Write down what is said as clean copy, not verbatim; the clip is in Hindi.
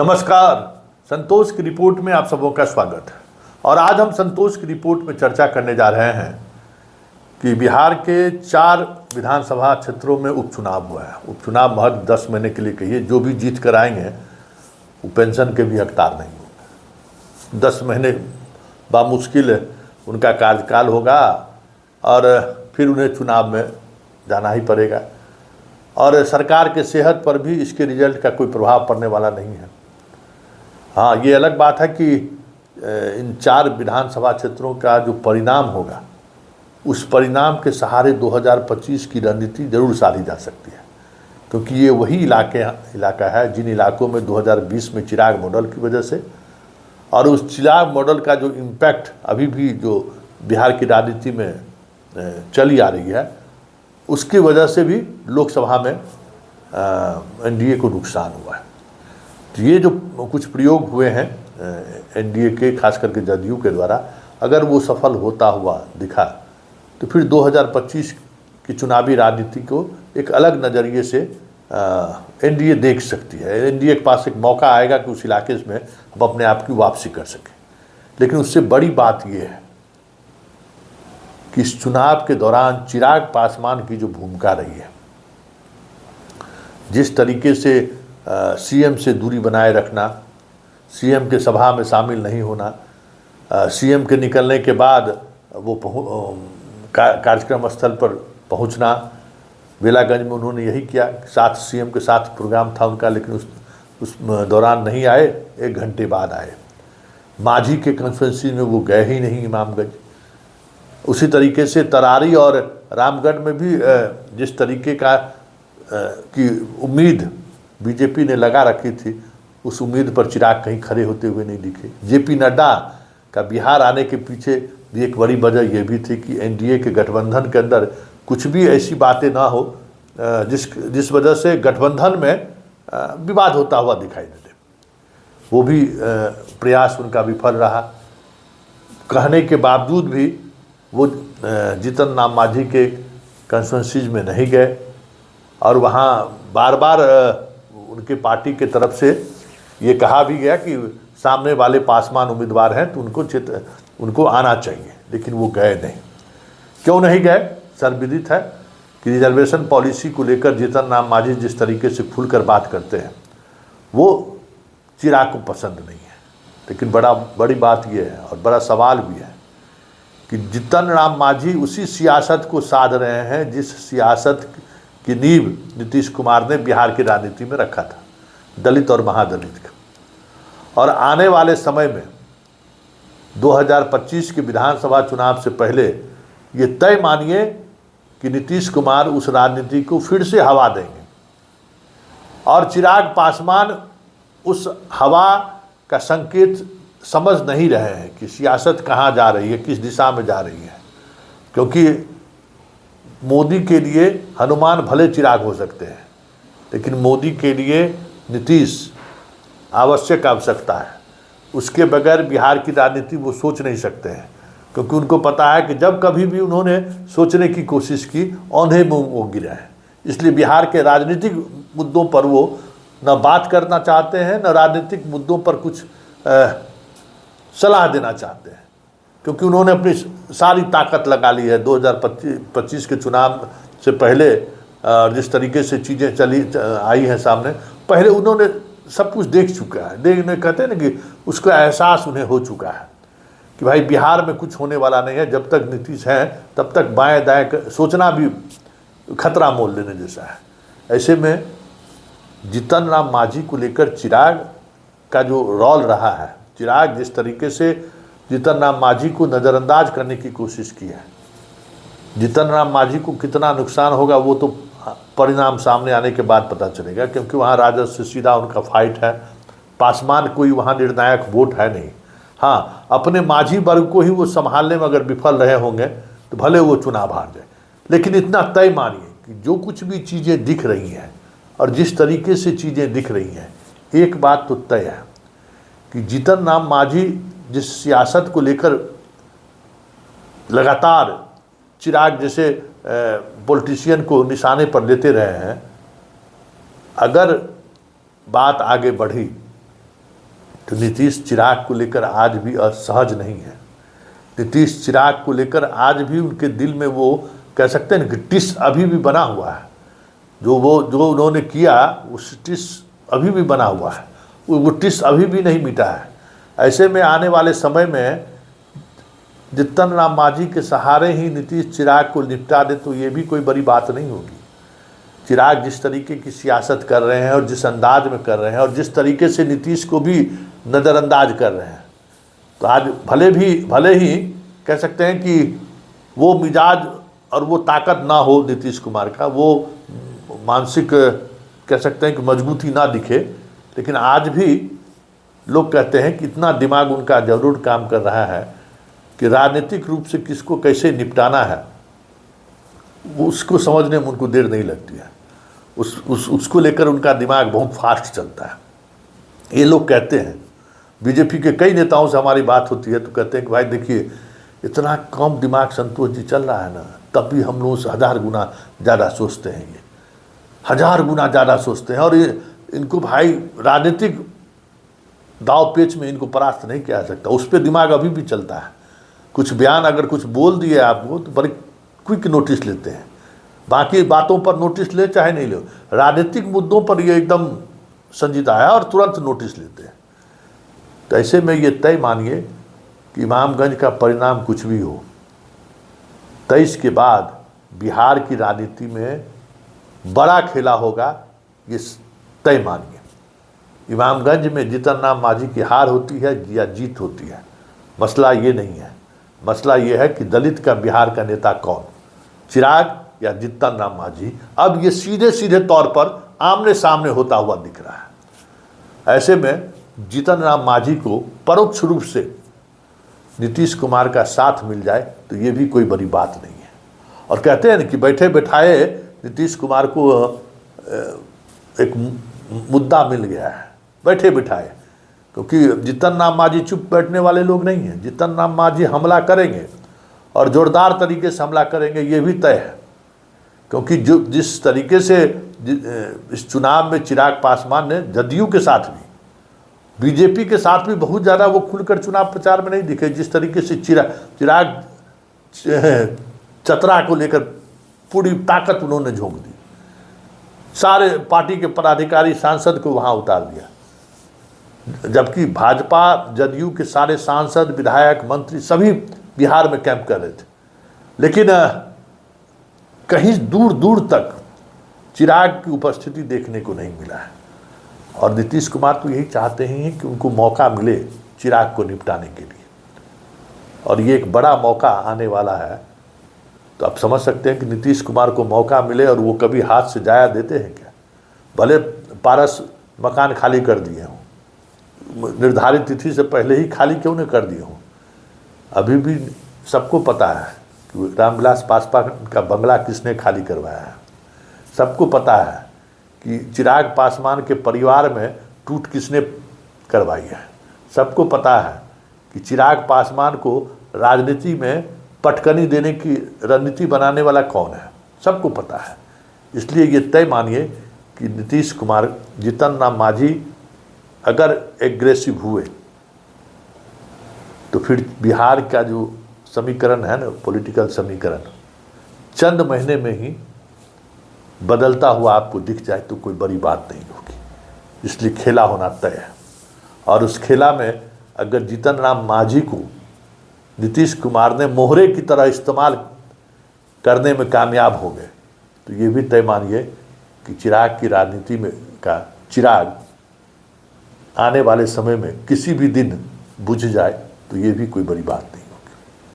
नमस्कार। संतोष की रिपोर्ट में आप सबों का स्वागत है। और आज हम संतोष की रिपोर्ट में चर्चा करने जा रहे हैं कि बिहार के 4 विधानसभा क्षेत्रों में उपचुनाव हुआ है। उपचुनाव महज 10 महीने के लिए कहिए, जो भी जीत कर आएंगे वो पेंशन के भी हकदार नहीं होंगे। 10 महीने बामुश्किल उनका कार्यकाल होगा और फिर उन्हें चुनाव में जाना ही पड़ेगा। और सरकार के सेहत पर भी इसके रिजल्ट का कोई प्रभाव पड़ने वाला नहीं है। हाँ, ये अलग बात है कि इन 4 विधानसभा क्षेत्रों का जो परिणाम होगा, उस परिणाम के सहारे 2025 की रणनीति जरूर साधी जा सकती है, क्योंकि ये वही इलाका है जिन इलाकों में 2020 में चिराग मॉडल की वजह से और उस चिराग मॉडल का जो इम्पैक्ट अभी भी जो बिहार की राजनीति में चली आ रही है, उसकी वजह से भी लोकसभा में एनडीए को नुकसान हुआ है। तो ये जो कुछ प्रयोग हुए हैं एनडीए के, खास करके जदयू के द्वारा, अगर वो सफल होता हुआ दिखा तो फिर 2025 की चुनावी राजनीति को एक अलग नज़रिए से एनडीए देख सकती है। एनडीए के पास एक मौका आएगा कि उस इलाके में हम अपने आप की वापसी कर सकें। लेकिन उससे बड़ी बात ये है कि इस चुनाव के दौरान चिराग पासवान की जो भूमिका रही है, जिस तरीके से सीएम से दूरी बनाए रखना, सीएम के सभा में शामिल नहीं होना, सीएम के निकलने के बाद वो कार्यक्रम स्थल पर पहुंचना, बेलागंज में उन्होंने यही किया। साथ सीएम के साथ प्रोग्राम था उनका, लेकिन उस दौरान नहीं आए, 1 घंटे बाद आए। मांझी के कॉन्स्टिट्यूंसी में वो गए ही नहीं, इमामगंज। उसी तरीके से तरारी और रामगढ़ में भी जिस तरीके का की उम्मीद बीजेपी ने लगा रखी थी, उस उम्मीद पर चिराग कहीं खड़े होते हुए नहीं दिखे। जेपी नड्डा का बिहार आने के पीछे भी एक बड़ी वजह यह भी थी कि एनडीए के गठबंधन के अंदर कुछ भी ऐसी बातें ना हो जिस वजह से गठबंधन में विवाद होता हुआ दिखाई दे। वो भी प्रयास उनका विफल रहा। कहने के बावजूद भी वो जीतन राम मांझी के कंस्टिट्यूंसीज में नहीं गए और वहाँ बार बार उनके पार्टी के तरफ से ये कहा भी गया कि सामने वाले पासवान उम्मीदवार हैं तो उनको आना चाहिए, लेकिन वो गए नहीं। क्यों नहीं गए? सर्वविदित है कि रिजर्वेशन पॉलिसी को लेकर जीतन राम मांझी जिस तरीके से खुलकर बात करते हैं वो चिराग को पसंद नहीं है। लेकिन बड़ी बात ये है और बड़ा सवाल भी है कि जीतन राम मांझी उसी सियासत को साध रहे हैं जिस सियासत की नींव नीतीश कुमार ने बिहार की राजनीति में रखा था, दलित और महादलित का। और आने वाले समय में 2025 के विधानसभा चुनाव से पहले ये तय मानिए कि नीतीश कुमार उस राजनीति को फिर से हवा देंगे और चिराग पासवान उस हवा का संकेत समझ नहीं रहे हैं कि सियासत कहाँ जा रही है, किस दिशा में जा रही है। क्योंकि मोदी के लिए हनुमान भले चिराग हो सकते हैं, लेकिन मोदी के लिए नीतीश आवश्यकता है। उसके बगैर बिहार की राजनीति वो सोच नहीं सकते हैं, क्योंकि उनको पता है कि जब कभी भी उन्होंने सोचने की कोशिश की, औंधे मुंह वो गिरे हैं। इसलिए बिहार के राजनीतिक मुद्दों पर वो न बात करना चाहते हैं, न राजनीतिक मुद्दों पर कुछ सलाह देना चाहते हैं, क्योंकि उन्होंने अपनी सारी ताकत लगा ली है 2025 के चुनाव से पहले। जिस तरीके से चीज़ें आई हैं सामने, पहले उन्होंने सब कुछ देख चुका है। देखने कहते हैं ना कि उसका एहसास उन्हें हो चुका है कि भाई बिहार में कुछ होने वाला नहीं है। जब तक नीतीश हैं तब तक बाएं दाएं सोचना भी खतरा मोल लेने जैसा है। ऐसे में जीतन राम मांझी को लेकर चिराग का जो रोल रहा है, चिराग जिस तरीके से जीतन राम मांझी को नज़रअंदाज करने की कोशिश की है, जीतन राम मांझी को कितना नुकसान होगा वो तो परिणाम सामने आने के बाद पता चलेगा, क्योंकि वहाँ राजद से सीधा उनका फाइट है। पासवान कोई वहाँ निर्णायक वोट है नहीं। हाँ, अपने मांझी वर्ग को ही वो संभालने में अगर विफल रहे होंगे तो भले वो चुनाव हार जाए, लेकिन इतना तय मानिए कि जो कुछ भी चीज़ें दिख रही हैं और जिस तरीके से चीज़ें दिख रही हैं, एक बात तो तय है कि जीतन राम मांझी जिस सियासत को लेकर लगातार चिराग जैसे पॉलिटिशियन को निशाने पर लेते रहे हैं, अगर बात आगे बढ़ी तो नीतीश चिराग को लेकर आज भी असहज नहीं है। नीतीश चिराग को लेकर आज भी उनके दिल में वो कह सकते हैं ना कि टिस अभी भी बना हुआ है। जो उन्होंने किया उस टिस अभी भी बना हुआ है, वो टिस अभी भी नहीं मिटा है। ऐसे में आने वाले समय में जीतन राम मांझी के सहारे ही नीतीश चिराग को निपटा दे तो ये भी कोई बड़ी बात नहीं होगी। चिराग जिस तरीके की सियासत कर रहे हैं और जिस अंदाज में कर रहे हैं और जिस तरीके से नीतीश को भी नज़रअंदाज कर रहे हैं, तो आज भले ही कह सकते हैं कि वो मिजाज और वो ताकत ना हो नीतीश कुमार का, वो मानसिक कह सकते हैं कि मजबूती ना दिखे, लेकिन आज भी लोग कहते हैं कि इतना दिमाग उनका जरूर काम कर रहा है कि राजनीतिक रूप से किसको कैसे निपटाना है उसको समझने में उनको देर नहीं लगती है। उसको लेकर उनका दिमाग बहुत फास्ट चलता है। ये लोग कहते हैं, बीजेपी के कई नेताओं से हमारी बात होती है तो कहते हैं कि भाई देखिए इतना कम दिमाग संतोष जी चल रहा है ना, तब भी हम लोगों से 1000 गुना ज़्यादा सोचते हैं, ये 1000 गुना ज़्यादा सोचते हैं। और इनको भाई राजनीतिक दाव पेच में इनको परास्त नहीं किया जा सकता, उस पर दिमाग अभी भी चलता है। कुछ बयान अगर कुछ बोल दिए आपको तो बड़ी क्विक नोटिस लेते हैं, बाकी बातों पर नोटिस ले चाहे नहीं ले, राजनीतिक मुद्दों पर ये एकदम संजीदा है और तुरंत नोटिस लेते हैं। तो ऐसे में ये तय मानिए कि इमामगंज का परिणाम कुछ भी हो, 23 के बाद बिहार की राजनीति में बड़ा खेला होगा, ये तय मानिए। इमामगंज में जीतन राम मांझी की हार होती है या जीत होती है, मसला ये नहीं है। मसला ये है कि दलित का बिहार का नेता कौन, चिराग या जीतन राम मांझी। अब ये सीधे सीधे तौर पर आमने सामने होता हुआ दिख रहा है। ऐसे में जीतन राम मांझी को परोक्ष रूप से नीतीश कुमार का साथ मिल जाए तो ये भी कोई बड़ी बात नहीं है। और कहते हैं ना कि बैठे बैठाए नीतीश कुमार को एक मुद्दा मिल गया है, बैठे बिठाए, क्योंकि जीतन राम मांझी चुप बैठने वाले लोग नहीं हैं। जीतन राम मांझी हमला करेंगे और जोरदार तरीके से हमला करेंगे, ये भी तय है। क्योंकि जो जिस तरीके से इस चुनाव में चिराग पासवान ने जदयू के साथ भी, बीजेपी के साथ भी बहुत ज़्यादा वो खुलकर चुनाव प्रचार में नहीं दिखे, जिस तरीके से चिराग चतरा को लेकर पूरी ताकत उन्होंने झोंक दी, सारे पार्टी के पदाधिकारी सांसद को वहाँ उतार दिया। जबकि भाजपा जदयू के सारे सांसद विधायक मंत्री सभी बिहार में कैंप कर रहे थे, लेकिन कहीं दूर दूर तक चिराग की उपस्थिति देखने को नहीं मिला है। और नीतीश कुमार तो यही चाहते हैं कि उनको मौका मिले चिराग को निपटाने के लिए, और ये एक बड़ा मौका आने वाला है। तो आप समझ सकते हैं कि नीतीश कुमार को मौका मिले और वो कभी हाथ से जाया देते हैं क्या। भले पारस मकान खाली कर दिए हों, निर्धारित तिथि से पहले ही खाली क्यों नहीं कर दिए हों, अभी भी सबको पता है कि रामविलास पासवान का बंगला किसने खाली करवाया है। सबको पता है कि चिराग पासवान के परिवार में टूट किसने करवाई है। सबको पता है कि चिराग पासवान को राजनीति में पटकनी देने की रणनीति बनाने वाला कौन है, सबको पता है। इसलिए ये तय मानिए कि नीतीश कुमार, जीतन राम मांझी अगर एग्रेसिव हुए तो फिर बिहार का जो समीकरण है ना, पॉलिटिकल समीकरण, चंद महीने में ही बदलता हुआ आपको दिख जाए तो कोई बड़ी बात नहीं होगी। इसलिए खेला होना तय है, और उस खेला में अगर जीतन राम मांझी को नीतीश कुमार ने मोहरे की तरह इस्तेमाल करने में कामयाब हो गए तो ये भी तय मानिए कि चिराग की राजनीति में का चिराग आने वाले समय में किसी भी दिन बुझ जाए तो ये भी कोई बड़ी बात नहीं।